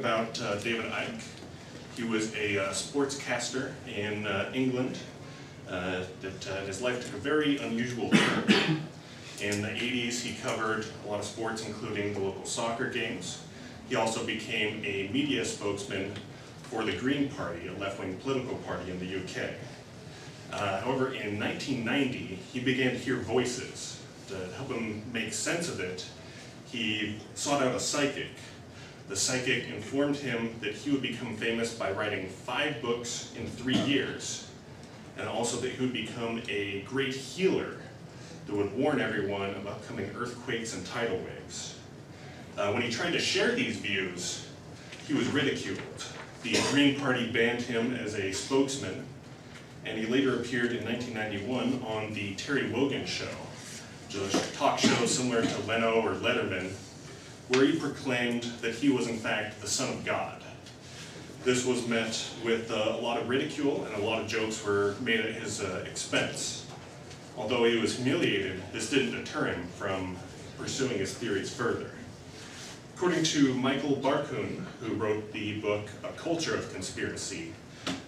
about David Icke. He was a sportscaster in England his life took a very unusual turn. In the 80s, he covered a lot of sports, including the local soccer games. He also became a media spokesman for the Green Party, a left-wing political party in the UK. However, in 1990, he began to hear voices. To help him make sense of it, he sought out a psychic. The psychic informed him that he would become famous by writing 5 books in 3 years, and also that he would become a great healer that would warn everyone about coming earthquakes and tidal waves. When he tried to share these views, he was ridiculed. The Green Party banned him as a spokesman, and he later appeared in 1991 on the Terry Wogan Show, which is a talk show similar to Leno or Letterman, where he proclaimed that he was in fact the Son of God. This was met with a lot of ridicule, and a lot of jokes were made at his expense. Although he was humiliated, this didn't deter him from pursuing his theories further. According to Michael Barkun, who wrote the book A Culture of Conspiracy,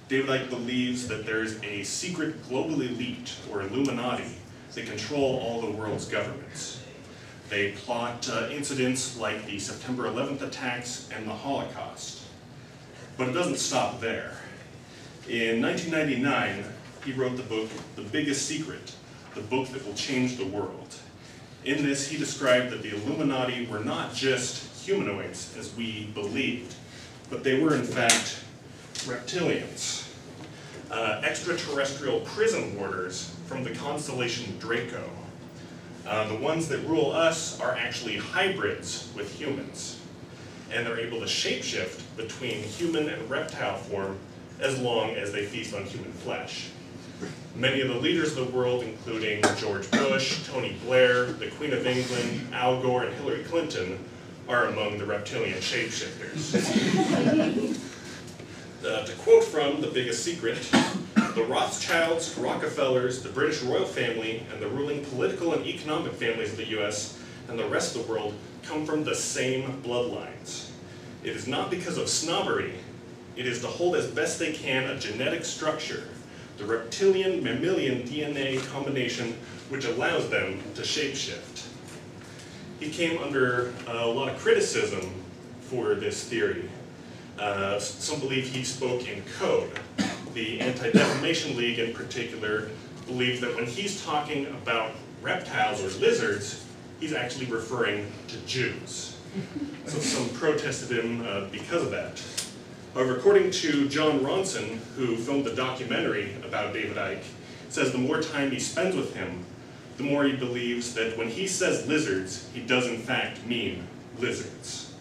David Icke believes that there is a secret global elite, or Illuminati, that control all the world's governments. They plot incidents like the September 11th attacks and the Holocaust. But it doesn't stop there. In 1999, he wrote the book The Biggest Secret, the book that will change the world. In this, he described that the Illuminati were not just humanoids, as we believed, but they were in fact reptilians, extraterrestrial prison warders from the constellation Draco. The ones that rule us are actually hybrids with humans, and they're able to shapeshift between human and reptile form as long as they feast on human flesh. Many of the leaders of the world, including George Bush, Tony Blair, the Queen of England, Al Gore, and Hillary Clinton, are among the reptilian shapeshifters. To quote from The Biggest Secret, "The Rothschilds, Rockefellers, the British royal family, and the ruling political and economic families of the US and the rest of the world come from the same bloodlines. It is not because of snobbery, it is to hold as best they can a genetic structure, the reptilian-mammalian DNA combination which allows them to shapeshift." He came under a lot of criticism for this theory. Some believe he spoke in code. The Anti-Defamation League in particular believes that when he's talking about reptiles or lizards, he's actually referring to Jews. So some protested him because of that. However, according to John Ronson, who filmed the documentary about David Icke, says the more time he spends with him, the more he believes that when he says lizards, he does in fact mean lizards.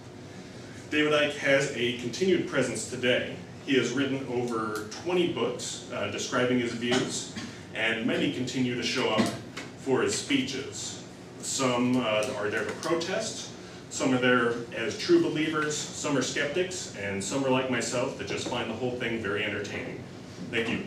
David Icke has a continued presence today. He has written over 20 books describing his views, and many continue to show up for his speeches. Some are there to protest, some are there as true believers, some are skeptics, and some are like myself that just find the whole thing very entertaining. Thank you.